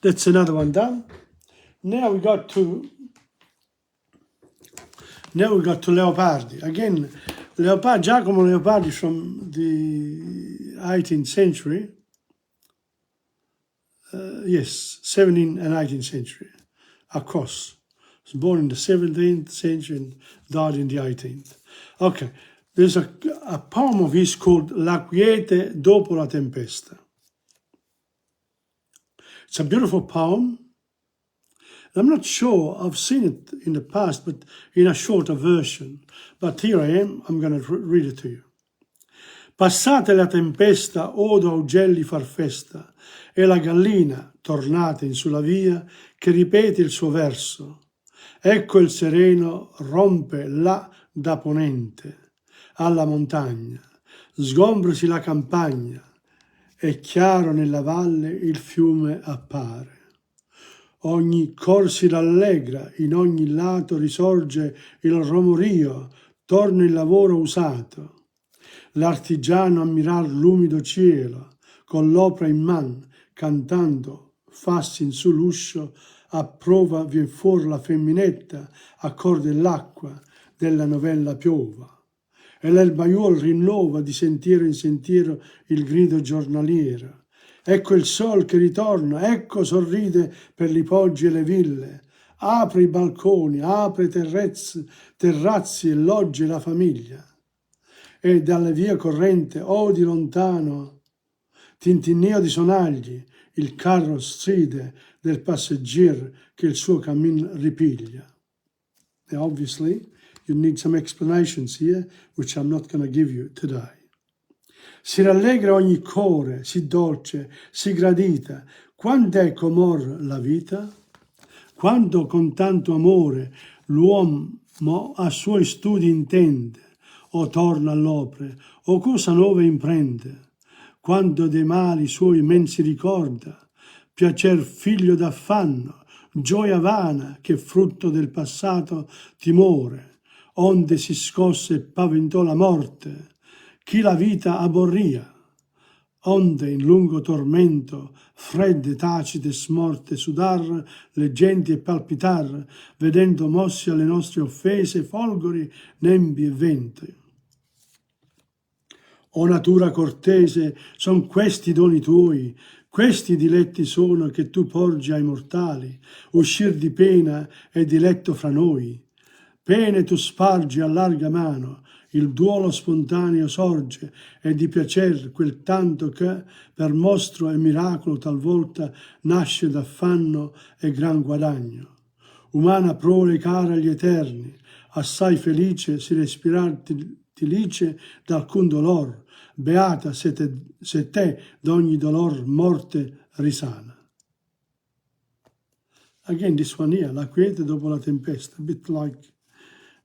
That's another one done. Now we got to Leopardi. Again, Giacomo Leopardi from the 18th century. Yes, 17th and 18th century, across. He was born in the 17th century and died in the 18th. Okay, there's a poem of his called La quiete dopo la tempesta. It's a beautiful poem. I'm not sure, I've seen it in the past, but in a shorter version. But here I am, I'm going to read it to you. Passate la tempesta, odo ugelli far festa, e la gallina, tornata in sulla via, che ripete il suo verso. Ecco il sereno rompe là da ponente, alla montagna, sgombrasi la campagna, e chiaro nella valle il fiume appare. Ogni cor si rallegra, in ogni lato risorge il romorio, torna il lavoro usato. L'artigiano a mirar l'umido cielo, con l'opera in man, cantando, fassi in su l'uscio, a prova vien fuor la femminetta, a cor dell'acqua, della novella piova. E l'erbaiuol rinnova di sentiero in sentiero il grido giornaliero. Ecco il sol che ritorna, ecco sorride per i poggi e le ville. Apre i balconi, apre terrazzi e logge la famiglia. E dalle vie corrente, di lontano, tintinnio di sonagli, il carro stride del passeggero che il suo cammin ripiglia. Now obviously, you need some explanations here, which I'm not going to give you today. Si rallegra ogni core, sì dolce, sì gradita, quant'è com'or la vita? Quando con tanto amore l'uomo a suoi studi intende, o torna all'opre, o cosa nuova imprende, quando dei mali suoi men si ricorda, piacer figlio d'affanno, gioia vana che frutto del passato timore, onde si scosse e paventò la morte, chi la vita aborria, onde in lungo tormento, fredde, tacite, smorte, sudar le genti e palpitar, vedendo mossi alle nostre offese folgori, nembi e venti. O natura cortese, son questi doni tuoi, questi diletti sono che tu porgi ai mortali, uscir di pena e diletto fra noi. Pene tu spargi a larga mano, il duolo spontaneo sorge e di piacer quel tanto che per mostro e miracolo talvolta nasce d'affanno e gran guadagno. Umana prole cara agli eterni, assai felice si respirar ti lice d'alcun dolor, beata se te d'ogni dolor morte risana. Again, this one here, la quiete dopo la tempesta, a bit like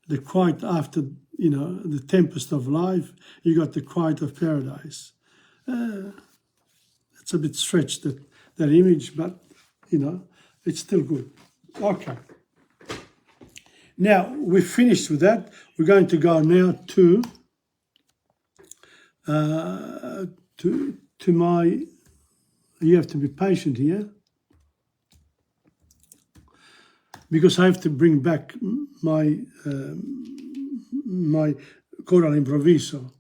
the quiet after, the tempest of life, you got the quiet of paradise. It's a bit stretched, that image, but, it's still good. Okay. Now, we're finished with that. We're going to go now to my, you have to be patient here, because I have to bring back my choral improviso,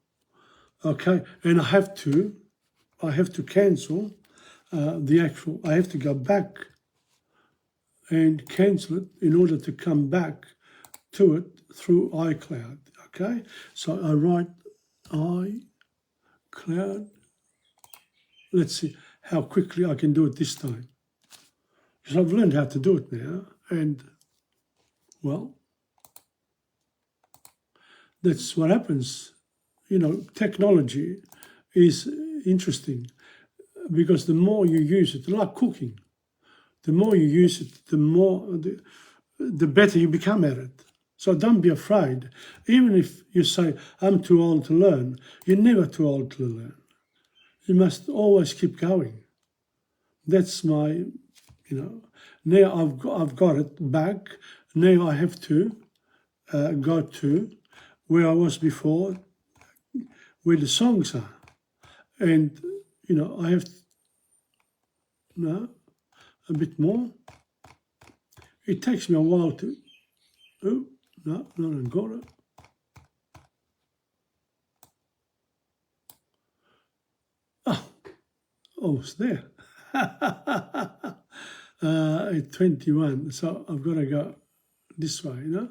okay? And I have to cancel I have to go back and cancel it in order to come back to it through iCloud, okay? So I write iCloud. Let's see how quickly I can do it this time. Because I've learned how to do it now, and, well, that's what happens. Technology is interesting because the more you use it, like cooking, the more you use it, the better you become at it. So don't be afraid. Even if you say, I'm too old to learn, you're never too old to learn. You must always keep going. That's my, now I've got it back. Now I have to go to where I was before, where the songs are. And, I have a bit more. It takes me a while to, not Angola. Almost there. At 21, so I've got to go this way,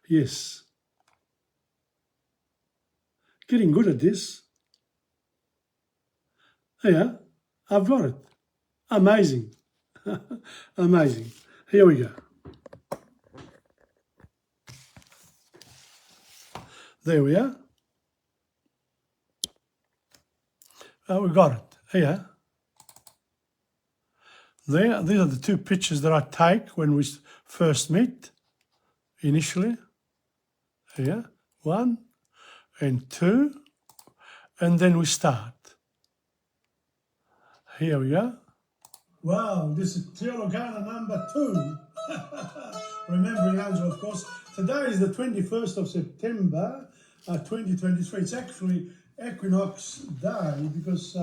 Yes. Getting good at this. Yeah, I've got it. Amazing. Amazing. Here we go. There we are. We got it. Here. There. These are the two pictures that I take when we first meet, initially. Here. 1 and 2. And then we start. Here we are. Wow, this is Teologana number 2. Remembering Angelo, of course. Today is the 21st of September, 2023. It's actually Equinox Day because,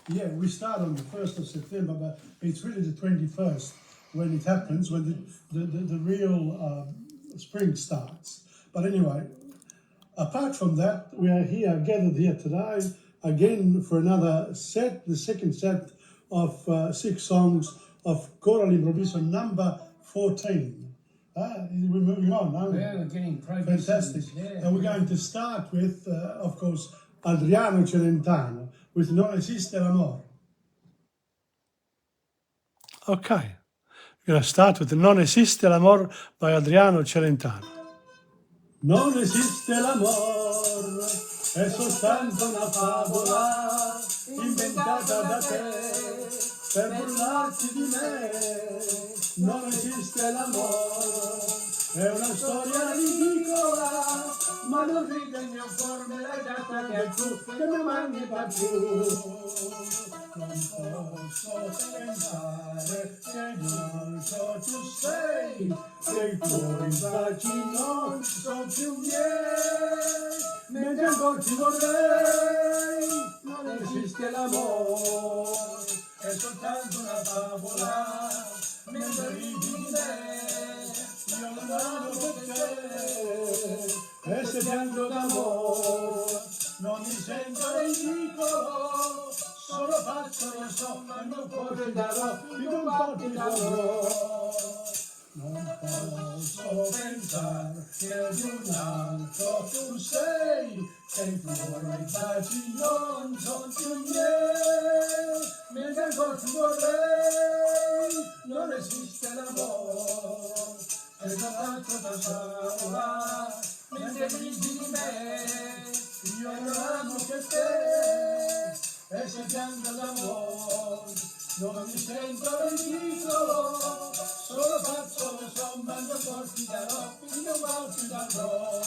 we start on the 1st of September, but it's really the 21st when it happens, when the real spring starts. But anyway, apart from that, we are here, gathered here today, again for another set, the second set of 6 songs of Choral Improviso number 14. We're moving on, aren't we? Yeah, we're getting progress. Fantastic. Yeah. And we're going to start with, of course, Adriano Celentano with Non esiste l'amor. Okay. We're going to start with Non esiste l'amor by Adriano Celentano. Non esiste l'amor, è soltanto una favola inventata da te per burlarti di me. Non esiste l'amor, È una storia ridicola, ma non ride il mio cuore, me l'hai data che tu, che non manchi da più. Non posso pensare che non so tu sei, che i tuoi baci non sono più miei, mentre ancora ti vorrei, non esiste l'amore, è soltanto una favola, mentre ridi di me, io non amo te, e se piango d'amore, non mi sento ridicolo, solo faccio la somma, il mio cuore darò, i comporti darò. Non posso pensare che di un altro tu sei, che i tuoi baci non sono più miei, mentre ancora ti vorrei, non esiste l'amore, è soltanto una favola, mentre ridi di me, io non amo che te, e se piango d'amore, non mi sento ridicolo, solo faccio le somme, il mio cuore ti darò, il mio cuore ti darò.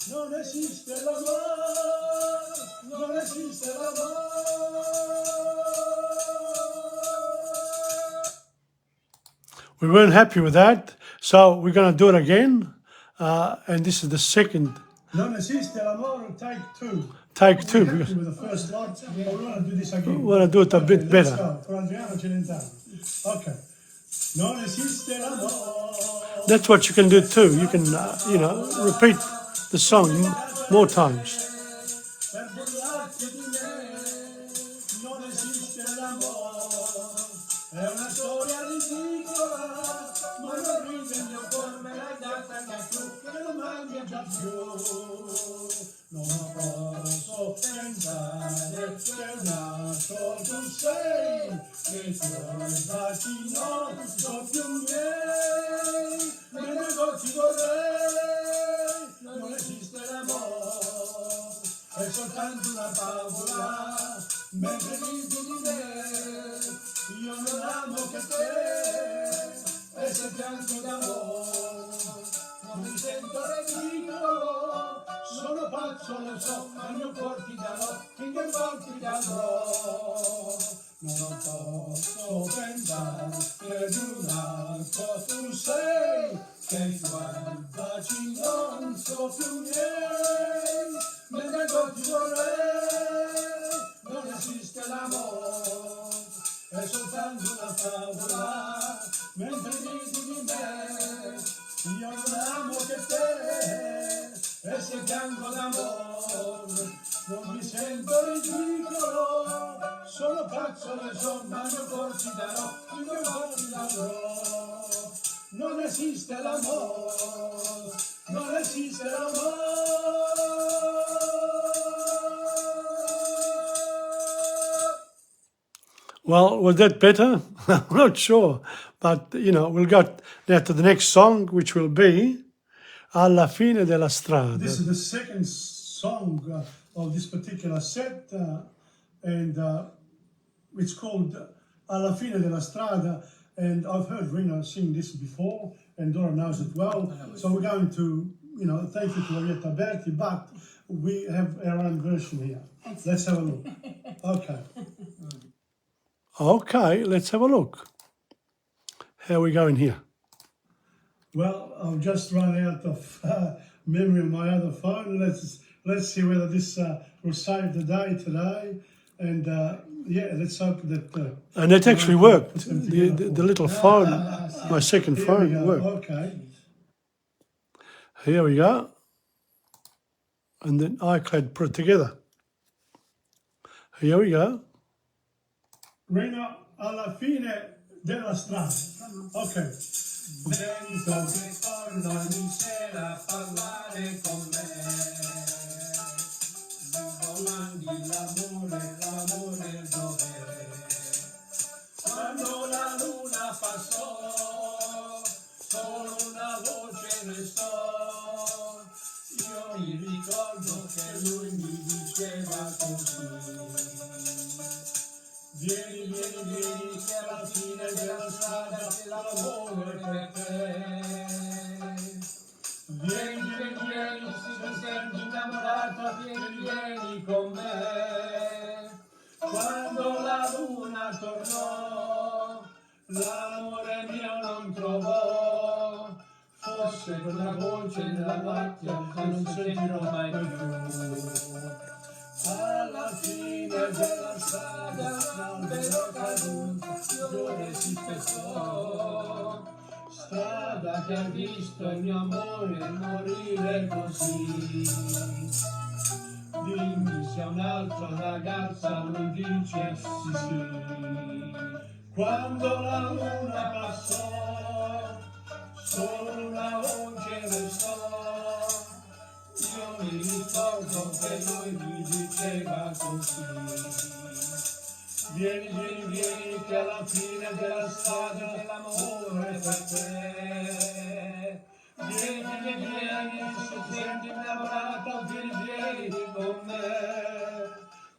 Non esiste l'amore, non esiste l'amore. We weren't happy with that, so we're going to do it again, and this is the second. Non esiste l'amore, take two. Take two. We're happy with the first lot, but we want to do this again. We want to do it a bit better. Let's go. For Adriano Celentano. Okay. Non esiste l'amore. That's what you can do too. You can, repeat the song more times. Non esiste l'amore, è una storia ridicola, ma non ride il mio cuore, me l'hai data anche tu, che non mangia già più. Non posso pensare che un altro tu sei, che i tuoi baci non sono più miei, mentre ancora ti vorrei, non esiste l'amore, è soltanto una favola, mentre ridi di me, io non amo che te, e se piango d'amore, non mi sento ridicolo, solo faccio lo so, ma il mio cuore ti darò, finché il cuore ti darò. Non posso pensare che di un altro tu sei, che i tuoi baci non sono più miei, mentre ancora ti vorrei, non esiste l'amore, è soltanto una favola, mentre ridi di me, io non amo che te, e se piango d'amore, non mi sento ridicolo, solo faccio le somme, il mio cuore ti darò, il mio cuore ti darò. Non esiste l'amore, non esiste l'amore. Well, was that better? I'm not sure. But, we'll go now to the next song, which will be Alla fine della strada. This is the second song of this particular set, and it's called Alla fine della strada. And I've heard Rina sing this before, and Dora knows it well. So we're going to, thank you to Orietta Berti, but we have our own version here. Let's have a look. Okay. Okay, let's have a look. How are we going here? Well, I've just run out of memory on my other phone. Let's see whether this will save the day today. And let's hope that... and it actually worked. The little phone, my second phone worked. Okay. Here we go. And then iCloud put it together. Here we go. Rina, alla fine della strada. Ok. Vento che torna in sera a parlare con me. Mi domandi l'amore dov'è? Quando la luna passò, solo una voce restò. Io mi ricordo che lui mi diceva così. Vieni, che alla fine della strada c'è l'amore per te. Vieni, vieni, vieni, se ti senti innamorata, vieni, vieni con me. Quando la luna tornò, l'amore mio non trovò, forse quella voce nella macchia che non sentirò mai più. Alla fine della strada, albero caduto, io resisto. Strada che ha visto il mio amore morire così. Dimmi se un'altra ragazza mi dice sì sì. Quando la luna passò, solo una voce restò. Io mi ricordo che lui mi diceva così. Vieni, vieni, vieni, che alla fine della strada dell'amore per te. Vieni, vieni, vieni, se ti senti innamorata, vieni, vieni con me.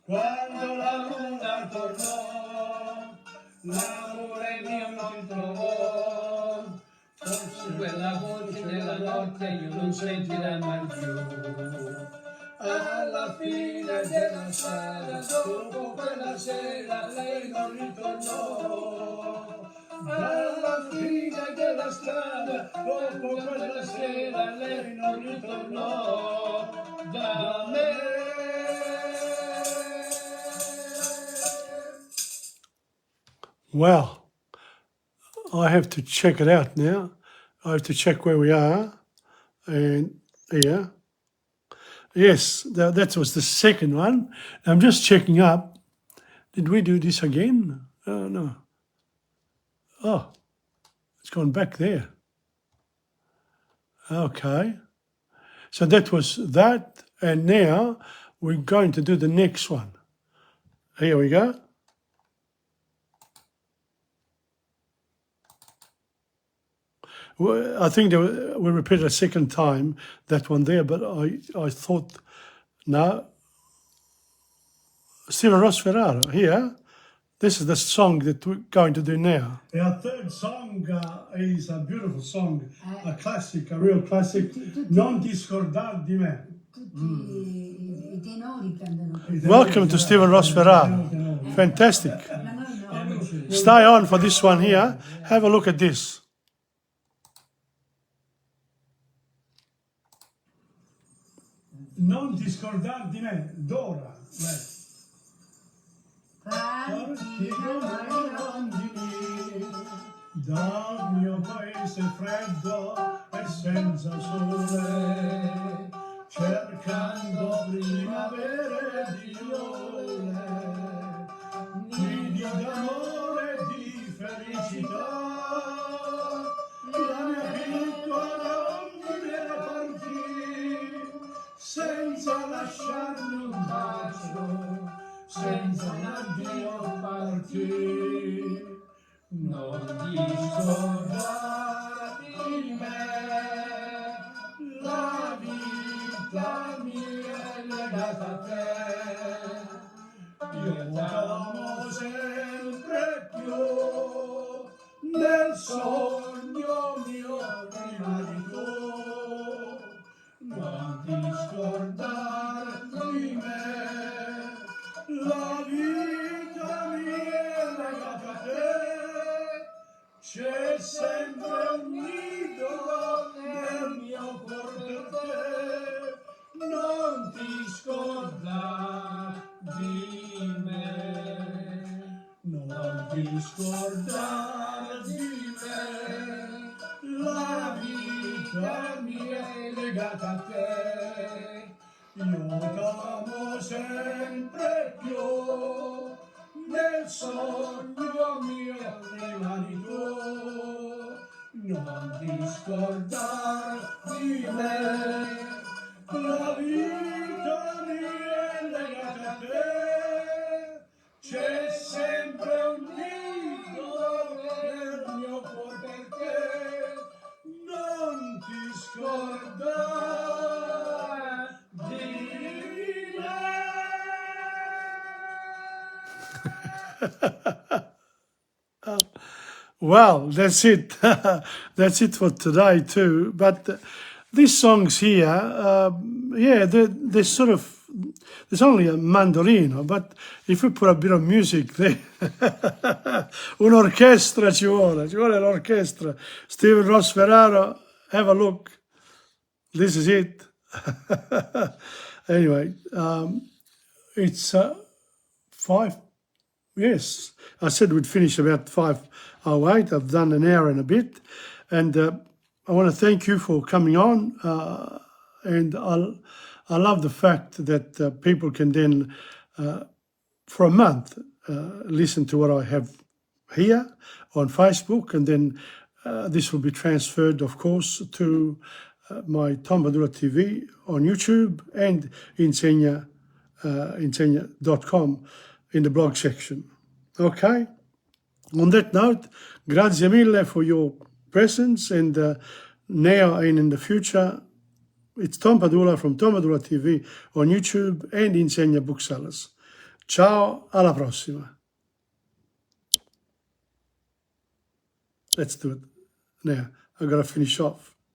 Quando la luna tornò, l'amore mio non trovò, forse quella voce nella notte io non sentirei mai più. Alla fine della strada, dopo quella sera, lei non ritornò. Alla fine della strada, dopo quella sera, lei non ritornò da me. Wow, I have to check it out now. I have to check where we are. And here. Yes, that was the second one. I'm just checking up. Did we do this again? Oh, no. Oh, it's gone back there. Okay. So that was that. And now we're going to do the next one. Here we go. Well, I think we repeated a second time, that one there, but I thought, no. Stephen Ross Ferrara, here. This is the song that we're going to do now. Our third song is a beautiful song, a classic, a real classic. Non ti scordar di me. Tutti i tenori prendono. Welcome to Stephen Ross Ferrara. Fantastic. Stay on for this one here. Have a look at this. Non ti scordar di me, Dora. Partiamo rondini dal mio paese freddo e senza sole, cercando primavere e viole, nidi d'amore e di felicità. La mia piccola rondine partì senza lasciarmi un bacio, senza un addio partì. Non ti scordare di me, la vita mia è legata a te. Io t'amo sempre più, nel sogno mio rimani tu. Non ti scordare di me, la vita mia è legata a te. C'è sempre un nido nel mio cuore per te. Non ti scordare di me, non ti scordare di me, la vita mia è legata a te. Io t'amo sempre più, nel sogno mio rimani tu. Non ti scordare di me, la vita mia è legata a te. C'è sempre un nido nel mio cuore per te. Non ti scordare di me. Well, that's it. That's it for today too. But these songs here, yeah, they're sort of, there's only a mandolino, but if we put a bit of music there, un'orchestra ci vuole l'orchestra. Steven Ross Ferraro, have a look. This is it. Anyway, it's 5. Yes, I said we'd finish about 5:08. I've done an hour and a bit, and I want to thank you for coming on. And I love the fact that people can then, for a month, listen to what I have here on Facebook, and then this will be transferred, of course, to my TomPadulaTV on YouTube and Insegna, insegna.com in the blog section. Okay? On that note, grazie mille for your presence, and now and in the future, it's Tom Padula from TomPadulaTV on YouTube and Insegna Booksellers. Ciao, alla prossima. Let's do it now. I've got to finish off.